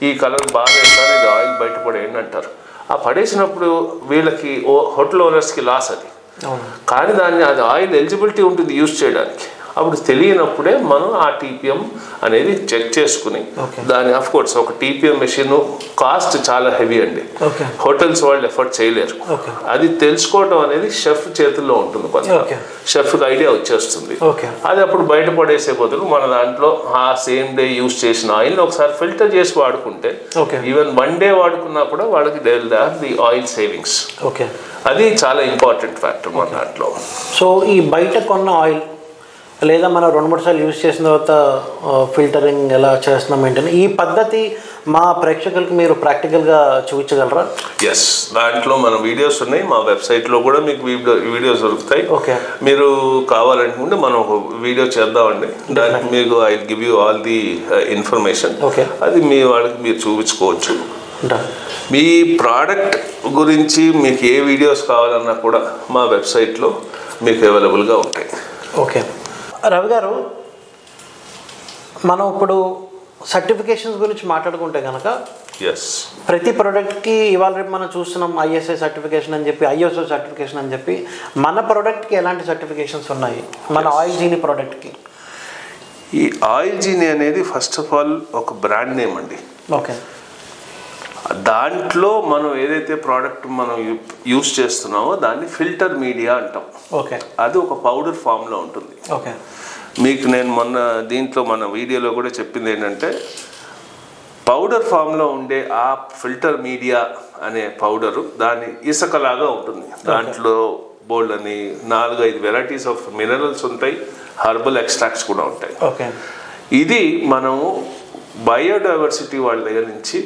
[SPEAKER 2] ఈ కలర్ బాగా వేస్తారు, ఇది ఆయిల్ బయటపడేయండి అంటారు. ఆ పడేసినప్పుడు వీళ్ళకి హోటల్ ఓనర్స్కి లాస్ అది. కానీ అది ఆయిల్ ఎలిజిబిలిటీ ఉంటుంది యూజ్ చేయడానికి. అప్పుడు తెలియనప్పుడే మనం ఆ టీపీఎం అనేది చెక్ చేసుకుని దాని ఆఫ్ కోర్స్ ఒక టీపీఎం మెషిన్ కాస్ట్ చాలా హెవీ అండి. హోటల్స్ వాళ్ళు ఎఫర్ట్ చేయలేరు. అది తెలుసుకోవడం అనేది షెఫ్ చేతుల్లో ఉంటుంది. కొంచెం షెఫ్కి ఐడియా వచ్చేస్తుంది. అది అప్పుడు బయటపడేసే బదులు మన దాంట్లో ఆ సేమ్ డే యూజ్ చేసిన ఆయిల్ని ఒకసారి ఫిల్టర్ చేసి వాడుకుంటే ఈవెన్ 1 day వాడుకున్నా కూడా వాళ్ళకి ది ఆయిల్ సేవింగ్స్. అది చాలా ఇంపార్టెంట్ ఫ్యాక్టర్ మన దాంట్లో.
[SPEAKER 1] సో ఈ బయట కొన్న ఆయిల్ లేదా మనం 2-3 సార్లు యూజ్ చేసిన తర్వాత ఫిల్టరింగ్ ఎలా చేస్తున్నాం ఏంటని ఈ పద్ధతి మా ప్రేక్షకులకి మీరు ప్రాక్టికల్గా చూపించగలరా?
[SPEAKER 2] ఎస్, దాంట్లో మన వీడియోస్ ఉన్నాయి. మా వెబ్సైట్లో కూడా మీకు వీడియోస్ దొరుకుతాయి. మీరు కావాలనుకుంటే మనం ఒక వీడియో చేద్దామండి. దానికి మీకు I give you all the information. అది మీ వాళ్ళకి మీరు చూపించుకోవచ్చు. మీ ప్రోడక్ట్ గురించి మీకు ఏ వీడియోస్ కావాలన్నా కూడా మా వెబ్సైట్లో మీకు అవైలబుల్గా ఉంటాయి.
[SPEAKER 1] రవి గారు, మనం ఇప్పుడు సర్టిఫికేషన్స్ గురించి మాట్లాడుకుంటే కనుక ప్రతి ప్రోడక్ట్కి ఇవాళ రేపు మనం చూస్తున్నాం ISI సర్టిఫికేషన్ అని చెప్పి, ISO సర్టిఫికేషన్ అని చెప్పి. మన ప్రోడక్ట్కి ఎలాంటి సర్టిఫికేషన్స్ ఉన్నాయి మన ఆయిల్ జీని ప్రోడక్ట్కి?
[SPEAKER 2] ఈ ఆయిల్ జీని అనేది ఫస్ట్ ఆఫ్ ఆల్ ఒక బ్రాండ్ నేమ్ అండి. దాంట్లో మనం ఏదైతే ప్రోడక్ట్ మనం యూజ్ చేస్తున్నామో దాన్ని ఫిల్టర్ మీడియా అంటాం. అది ఒక పౌడర్ ఫామ్లో ఉంటుంది. మీకు నేను మొన్న దీంట్లో మన వీడియోలో కూడా చెప్పింది ఏంటంటే పౌడర్ ఫామ్లో ఉండే ఆ ఫిల్టర్ మీడియా అనే పౌడరు దాని ఇసుకలాగా ఉంటుంది. దాంట్లో బోల్డ్ అని 4-5 వెరైటీస్ ఆఫ్ మినరల్స్ ఉంటాయి, హర్బల్ ఎక్స్ట్రాక్ట్స్ కూడా ఉంటాయి. ఇది మనము బయోడైవర్సిటీ వాళ్ళ దగ్గర నుంచి,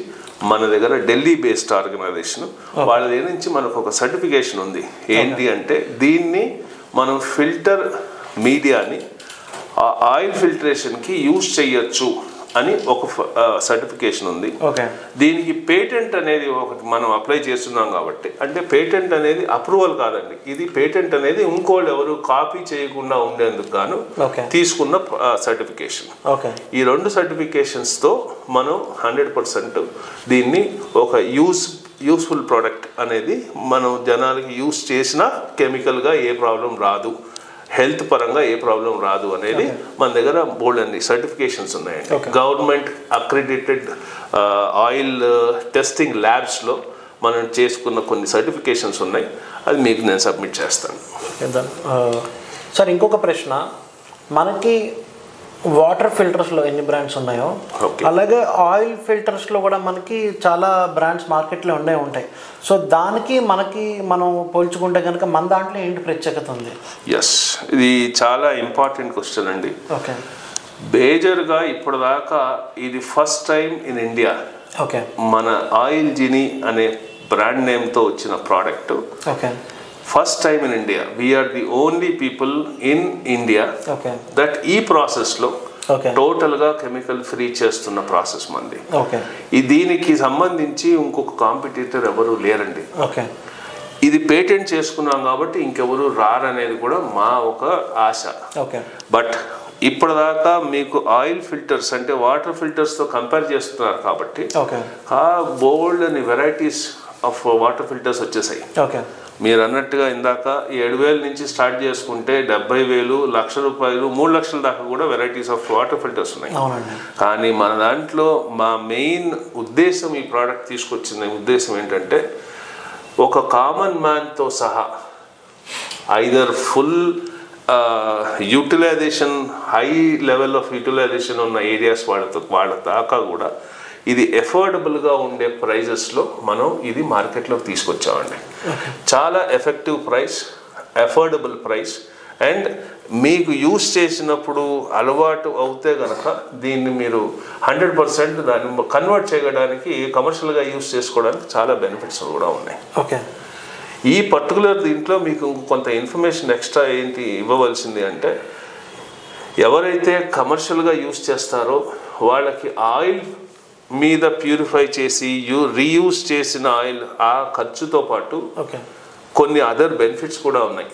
[SPEAKER 2] మన దగ్గర ఢిల్లీ బేస్డ్ ఆర్గనైజేషన్ వాళ్ళ దగ్గర నుంచి మనకు ఒక సర్టిఫికేషన్ ఉంది. ఏంటి అంటే దీన్ని మనం ఫిల్టర్ మీడియాని ఆయిల్ ఫిల్టరేషన్కి యూజ్ చేయొచ్చు అని ఒక సర్టిఫికేషన్ ఉంది.
[SPEAKER 1] ఓకే.
[SPEAKER 2] దీనికి పేటెంట్ అనేది ఒకటి మనం అప్లై చేస్తున్నాం కాబట్టి, అంటే పేటెంట్ అనేది అప్రూవల్ కాదండి, ఇది పేటెంట్ అనేది ఇంకోళ్ళు ఎవరు కాపీ చేయకుండా ఉండేందుకు గాను తీసుకున్న సర్టిఫికేషన్. ఈ 2 సర్టిఫికేషన్స్తో మనం 100% దీన్ని ఒక యూస్ఫుల్ ప్రోడక్ట్ అనేది మనం జనాలకి యూస్ చేసినా కెమికల్గా ఏ ప్రాబ్లం రాదు, హెల్త్ పరంగా ఏ ప్రాబ్లం రాదు అనేది మన దగ్గర బోల్డ్ అన్ని సర్టిఫికేషన్స్ ఉన్నాయండి. గవర్నమెంట్ అక్రిడిటెడ్ ఆయిల్ టెస్టింగ్ ల్యాబ్స్లో మనం చేసుకున్న కొన్ని సర్టిఫికేషన్స్ ఉన్నాయి, అది మీకు నేను సబ్మిట్ చేస్తాను.
[SPEAKER 1] సార్ ఇంకొక ప్రశ్న, మనకి వాటర్ ఫిల్టర్స్లో ఎన్ని బ్రాండ్స్ ఉన్నాయో అలాగే ఆయిల్ ఫిల్టర్స్లో కూడా మనకి చాలా బ్రాండ్స్ మార్కెట్లో ఉంటాయి. సో దానికి మనకి మనం పోల్చుకుంటే కనుక మన దాంట్లో ఏంటి ప్రత్యేకత ఉంది?
[SPEAKER 2] ఎస్, ఇది చాలా ఇంపార్టెంట్ క్వశ్చన్ అండి.
[SPEAKER 1] ఓకే.
[SPEAKER 2] మేజర్గా ఇప్పటిదాకా ఇది ఫస్ట్ టైం ఇన్ ఇండియా మన ఆయిల్ జీనీ అనే బ్రాండ్ నేమ్తో వచ్చిన product.
[SPEAKER 1] Okay.
[SPEAKER 2] First time in India, we are the only people in India that ఈ ప్రాసెస్లో టోటల్గా కెమికల్ ఫ్రీ చేస్తున్న ప్రాసెస్ మంది. దీనికి సంబంధించి ఇంకొక కాంపిటీటర్ ఎవరు లేరండి. ఇది పేటెంట్ చేసుకున్నాం కాబట్టి ఇంకెవరు రారనేది కూడా మా ఒక ఆశ. బట్ ఇప్పటిదాకా మీకు ఆయిల్ ఫిల్టర్స్ అంటే వాటర్ ఫిల్టర్స్తో కంపేర్ చేస్తున్నారు కాబట్టి బోల్డ్ అని వెరైటీస్ ఆఫ్ వాటర్ ఫిల్టర్స్ వచ్చేసాయి. మీరు అన్నట్టుగా ఇందాక 7,000 నుంచి స్టార్ట్ చేసుకుంటే 70,000, ₹1,00,000, 3 లక్షల దాకా కూడా వెరైటీస్ ఆఫ్ వాటర్ ఫిల్టర్స్ ఉన్నాయి. కానీ మన దాంట్లో మా మెయిన్ ఉద్దేశం, ఈ ప్రోడక్ట్ తీసుకొచ్చిన ఉద్దేశం ఏంటంటే ఒక కామన్ మ్యాన్తో సహా either full utilization, high level of utilization ఉన్న ఏరియాస్ వాళ్ళ దాకా కూడా ఇది ఎఫోర్డబుల్గా ఉండే ప్రైజెస్లో మనం ఇది మార్కెట్లోకి తీసుకొచ్చామండి. చాలా effective price, affordable price, and మీకు యూస్ చేసినప్పుడు అలవాటు అవుతే కనుక దీన్ని మీరు 100% దాన్ని కన్వర్ట్ చేయడానికి, కమర్షియల్గా యూస్ చేసుకోవడానికి చాలా బెనిఫిట్స్ కూడా ఉన్నాయి. ఈ పర్టికులర్ దీంట్లో మీకు కొంత ఇన్ఫర్మేషన్ ఎక్స్ట్రా ఏంటి ఇవ్వవలసింది అంటే, ఎవరైతే కమర్షియల్గా యూస్ చేస్తారో వాళ్ళకి ఆయిల్ మీద ప్యూరిఫై చేసి రీయూజ్ చేసిన ఆయిల్ ఆ ఖర్చుతో పాటు కొన్ని అదర్ బెనిఫిట్స్ కూడా ఉన్నాయి.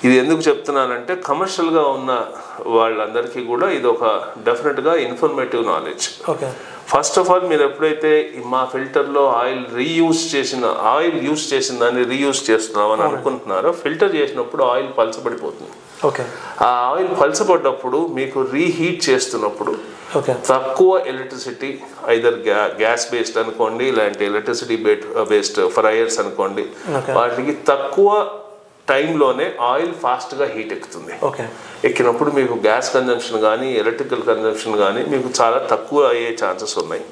[SPEAKER 2] ఇది ఎందుకు చెప్తున్నానంటే, కమర్షియల్గా ఉన్న వాళ్ళందరికీ కూడా ఇది ఒక డెఫినెట్గా informative knowledge. First of all, మీరు ఎప్పుడైతే మా ఫిల్టర్లో ఆయిల్ యూస్ చేసిన దాన్ని రీయూజ్ చేస్తున్నామని అనుకుంటున్నారో, ఫిల్టర్ చేసినప్పుడు ఆయిల్ పలచబడిపోతుంది. ఆ ఆయిల్ పలచబడ్డప్పుడు మీకు రీహీట్ చేస్తున్నప్పుడు తక్కువ ఎలక్ట్రిసిటీ, ఐదర్ గ్యాస్ బేస్డ్ అనుకోండి, ఇలాంటి ఎలక్ట్రిసిటీ బేస్డ్ ఫ్రైయర్స్ అనుకోండి, వాటికి తక్కువ టైంలోనే ఆయిల్ ఫాస్ట్గా హీట్ ఎక్కుతుంది. ఎక్కినప్పుడు మీకు గ్యాస్ కన్జంప్షన్ కానీ ఎలక్ట్రికల్ కన్జంప్షన్ కానీ మీకు చాలా తక్కువ అయ్యే ఛాన్సెస్ ఉన్నాయి.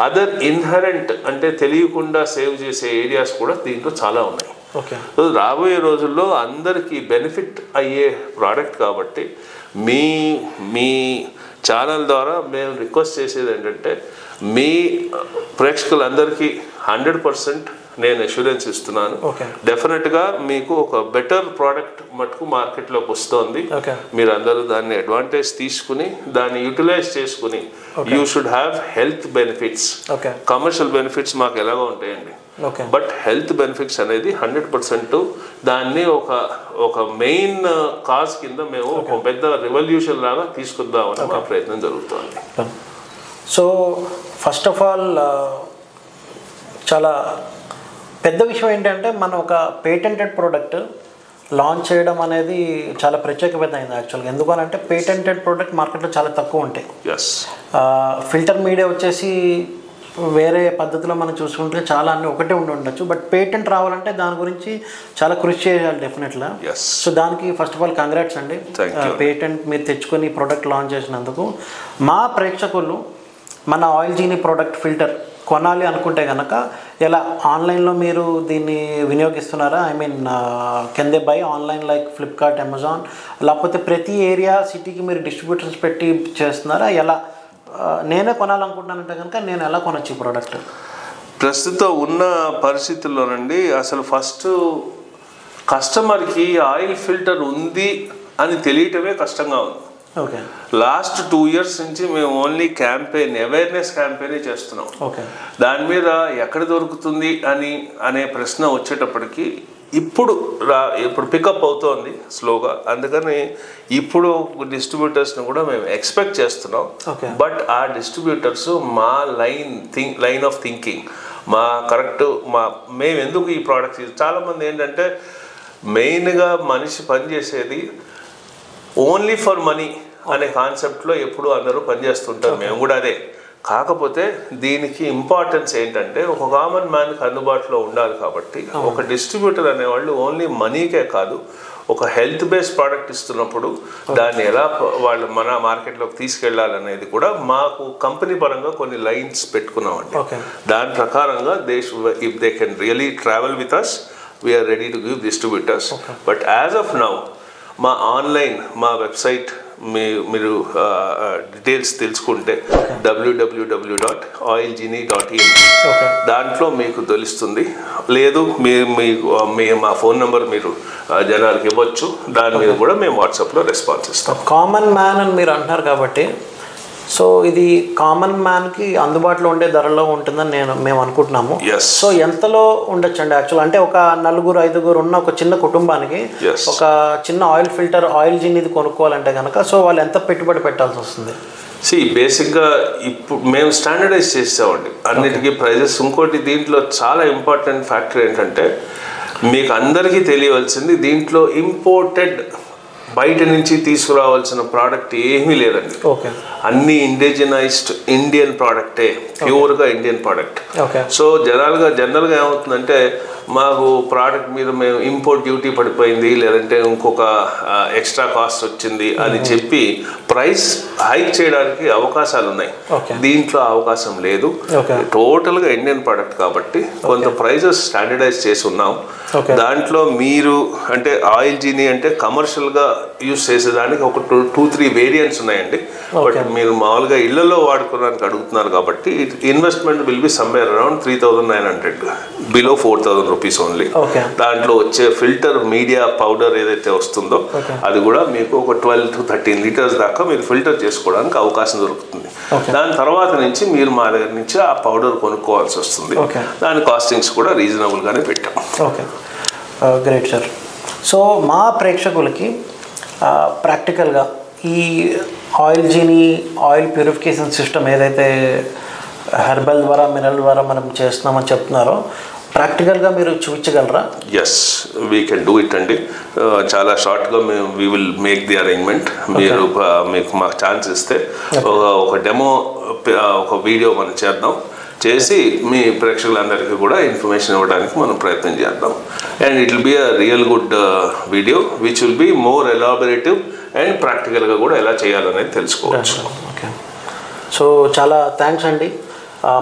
[SPEAKER 2] అదర్ ఇన్హరెంట్ అంటే తెలియకుండా సేవ్ చేసే ఏరియాస్ కూడా దీంట్లో చాలా ఉన్నాయి. రాబోయే రోజుల్లో అందరికీ బెనిఫిట్ అయ్యే ప్రోడక్ట్ కాబట్టి మీ ఛానల్ ద్వారా మేము రిక్వెస్ట్ చేసేది ఏంటంటే, మీ ప్రేక్షకులందరికీ 100% నేను అష్యూరెన్స్ ఇస్తున్నాను. డెఫినెట్గా మీకు ఒక బెటర్ ప్రోడక్ట్ మటుకు మార్కెట్లోకి వస్తుంది. మీరు అందరూ దాన్ని అడ్వాంటేజ్ తీసుకుని దాన్ని యూటిలైజ్ చేసుకుని you should have health benefits. Commercial benefits మాకు ఎలాగో ఉంటాయండి, బట్ హెల్త్ బెనిఫిట్స్ అనేది 100% దాన్ని ఒక మెయిన్ కాజ్ కింద మేము ఒక పెద్ద రెవల్యూషన్ లాగా తీసుకుందామని మా ప్రయత్నం జరుగుతుంది.
[SPEAKER 1] సో ఫస్ట్ ఆఫ్ ఆల్ చాలా పెద్ద విషయం ఏంటంటే, మనం ఒక పేటెంటెడ్ ప్రోడక్ట్ లాంచ్ చేయడం అనేది చాలా ప్రత్యేకమైనది అయింది యాక్చువల్గా. ఎందుకనంటే పేటెంటెడ్ ప్రోడక్ట్ మార్కెట్లో చాలా తక్కువ ఉంటాయి. ఫిల్టర్ మీడియా వచ్చేసి వేరే పద్ధతిలో మనం చూసుకుంటే చాలా అన్నీ ఒకటే ఉండొచ్చు, బట్ పేటెంట్ రావాలంటే దాని గురించి చాలా కృషి చేయాలి డెఫినెట్గా. సో దానికి ఫస్ట్ ఆఫ్ ఆల్ కంగ్రాట్స్ అండి, పేటెంట్ మీరు తెచ్చుకొని ప్రోడక్ట్ లాంచ్ చేసినందుకు. మా ప్రేక్షకులు మన ఆయిల్ జీనీ ప్రోడక్ట్ ఫిల్టర్ కొనాలి అనుకుంటే కనుక ఎలా ఆన్లైన్లో మీరు దీన్ని వినియోగిస్తున్నారా? I mean can they buy online like Flipkart, Amazon, లేకపోతే ప్రతి ఏరియా సిటీకి మీరు డిస్ట్రిబ్యూటర్స్ పెట్టి చేస్తున్నారా? ఎలా నేనే కొనాలనుకుంటున్నానంటే కనుక నేను ఎలా కొనొచ్చు ఈ ప్రోడక్ట్?
[SPEAKER 2] ప్రస్తుతం ఉన్న పరిస్థితుల్లోనండి అసలు ఫస్ట్ కస్టమర్కి ఆయిల్ ఫిల్టర్ ఉంది అని తెలియటమే కష్టంగా ఉంది.
[SPEAKER 1] ఓకే.
[SPEAKER 2] లాస్ట్ 2 years నుంచి మేము ఓన్లీ క్యాంపెయిన్, అవేర్నెస్ క్యాంపెయిన్ చేస్తున్నాం.
[SPEAKER 1] ఓకే.
[SPEAKER 2] దాని మీద ఎక్కడ దొరుకుతుంది అనే ప్రశ్న వచ్చేటప్పటికి ఇప్పుడు పికప్ అవుతోంది స్లోగా. అందుకని ఇప్పుడు డిస్ట్రిబ్యూటర్స్ని కూడా మేము ఎక్స్పెక్ట్ చేస్తున్నాం. బట్ ఆ డిస్ట్రిబ్యూటర్స్ మా లైన్ ఆఫ్ థింకింగ్, మా కరెక్ట్ మేము ఎందుకు ఈ ప్రోడక్ట్స్, చాలామంది ఏంటంటే మెయిన్గా మనిషి పనిచేసేది ఓన్లీ ఫర్ మనీ అనే కాన్సెప్ట్లో ఎప్పుడు అందరూ పనిచేస్తుంటారు. మేము కూడా అదే. కాకపోతే దీనికి ఇంపార్టెన్స్ ఏంటంటే ఒక కామన్ మ్యాన్కి అందుబాటులో ఉండాలి. కాబట్టి ఒక డిస్ట్రిబ్యూటర్ అనేవాళ్ళు ఓన్లీ మనీకే కాదు, ఒక హెల్త్ బేస్డ్ ప్రోడక్ట్ ఇస్తున్నప్పుడు దాన్ని ఎలా మన మార్కెట్లోకి తీసుకెళ్లాలనేది కూడా మాకు కంపెనీ పరంగా కొన్ని లైన్స్ పెట్టుకున్నామండి. దాని ప్రకారంగా if they can really travel with us, we are ready to give distributors. But as of now మా ఆన్లైన్, మా వెబ్సైట్ మీరు డీటెయిల్స్ తెలుసుకుంటే www.oilgenie.in దాంట్లో మీకు తెలుస్తుంది. లేదు మా ఫోన్ నెంబర్ మీరు జనాలకి ఇవ్వచ్చు, దాని మీద కూడా మేము వాట్సాప్లో రెస్పాన్స్ ఇస్తాం.
[SPEAKER 1] కామన్ మ్యాన్ అని మీరు అంటున్నారు కాబట్టి, సో ఇది కామన్ మ్యాన్కి అందుబాటులో ఉండే ధరలో ఉంటుందని మేము అనుకుంటున్నాము. సో ఎంతలో ఉండొచ్చు అండి యాక్చువల్? అంటే ఒక 4-5 ఉన్న ఒక చిన్న కుటుంబానికి ఒక చిన్న ఆయిల్ ఫిల్టర్, ఆయిల్ జీనీది కొనుక్కోవాలంటే కనుక సో వాళ్ళు ఎంత పెట్టుబడి పెట్టాల్సి వస్తుంది?
[SPEAKER 2] బేసిక్గా ఇప్పుడు మేము స్టాండర్డైజ్ చేసామండి అన్నిటికీ ప్రైజెస్. ఇంకోటి దీంట్లో చాలా ఇంపార్టెంట్ ఫ్యాక్టర్ ఏంటంటే మీకు అందరికీ తెలియవలసింది, దీంట్లో ఇంపోర్టెడ్ బయట నుంచి తీసుకురావాల్సిన ప్రోడక్ట్ ఏమీ లేదండి. అన్ని ఇండిజినైజ్డ్ ఇండియన్ ప్రోడక్టే, ప్యూర్గా ఇండియన్ ప్రోడక్ట్. సో జనరల్గా ఏమవుతుందంటే మాకు ప్రోడక్ట్ మీద మేము ఇంపోర్ట్ డ్యూటీ పడిపోయింది, లేదంటే ఇంకొక ఎక్స్ట్రా కాస్ట్ వచ్చింది అని చెప్పి ప్రైస్ హైక్ చేయడానికి అవకాశాలు ఉన్నాయి. దీంట్లో అవకాశం లేదు. టోటల్గా ఇండియన్ ప్రోడక్ట్ కాబట్టి కొంత ప్రైజెస్ స్టాండర్డైజ్ చేసి ఉన్నాం. దాంట్లో మీరు అంటే ఆయిల్ జీనీ అంటే కమర్షియల్గా యూజ్ చేసేదానికి ఒక 2-3 వేరియంట్స్ ఉన్నాయండి. బట్ మీరు మామూలుగా ఇళ్లలో వాడుకోవడానికి అడుగుతున్నారు కాబట్టి investment will be somewhere around 3,900, below 4,000 rupees only. దాంట్లో వచ్చే ఫిల్టర్ మీడియా పౌడర్ ఏదైతే వస్తుందో అది కూడా మీకు ఒక 12 to 13 లీటర్స్ దాకా మీరు ఫిల్టర్ చేసుకోవడానికి అవకాశం దొరుకుతుంది. దాని తర్వాత నుంచి మీరు మా దగ్గర నుంచి ఆ పౌడర్ కొనుక్కోవాల్సి వస్తుంది. దాని కాస్టింగ్స్ కూడా రీజనబుల్గానే పెట్టాం.
[SPEAKER 1] Great sir. సో మా ప్రేక్షకులకి ప్రాక్టికల్గా ఈ oil genie oil purification system ఏదైతే హెర్బల్ ద్వారా, మినరల్ ద్వారా మనం చేస్తున్నామని చెప్తున్నారో ప్రాక్టికల్గా మీరు చూపించగలరా?
[SPEAKER 2] Yes, we can do it అండి. చాలా షార్ట్గా we will make the arrangement. మీరు మీకు మాకు ఛాన్స్ ఇస్తే ఒక డెమో, ఒక వీడియో మనం చేద్దాం. చేసి మీ ప్రేక్షకులందరికీ కూడా ఇన్ఫర్మేషన్ ఇవ్వడానికి మనం ప్రయత్నం చేద్దాం. And it will be a real good video which will be more elaborative and ప్రాక్టికల్గా కూడా ఎలా చేయాలనేది తెలుసుకోవచ్చు.
[SPEAKER 1] ఓకే, సో చాలా థ్యాంక్స్ అండి.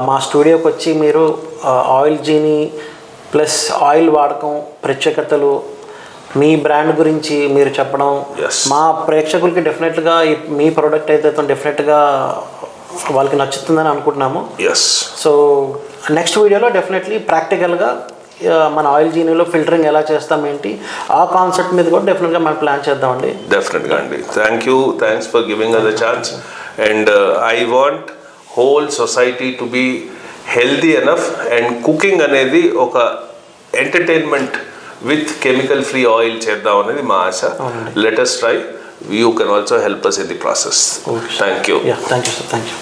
[SPEAKER 1] మా స్టూడియోకి వచ్చి మీరు ఆయిల్ జీనీ ప్లస్ ఆయిల్ వాడకం ప్రత్యేకతలు, మీ బ్రాండ్ గురించి మీరు చెప్పడం మా ప్రేక్షకులకి డెఫినెట్గా మీ ప్రోడక్ట్ అయితే డెఫినెట్గా వాళ్ళకి నచ్చుతుందని అనుకుంటున్నాము. సో నెక్స్ట్ వీడియోలో డెఫినెట్లీ ప్రాక్టికల్గా మన ఆయిల్ జీనీలో ఫిల్టరింగ్ ఎలా చేస్తాం ఏంటి ఆ కాన్సెప్ట్ మీద కూడా డెఫినెట్గా మనం ప్లాన్ చేద్దామండి.
[SPEAKER 2] డెఫినెట్గా అండి. Thanks for giving us a chance. And I want whole society to be healthy enough. And cooking అనేది ఒక entertainment with chemical free oil చేద్దాం అనేది మా ఆశ. Let us try. You can also help us in the process. Thank you.
[SPEAKER 1] Yeah, thank you, sir. Thank you.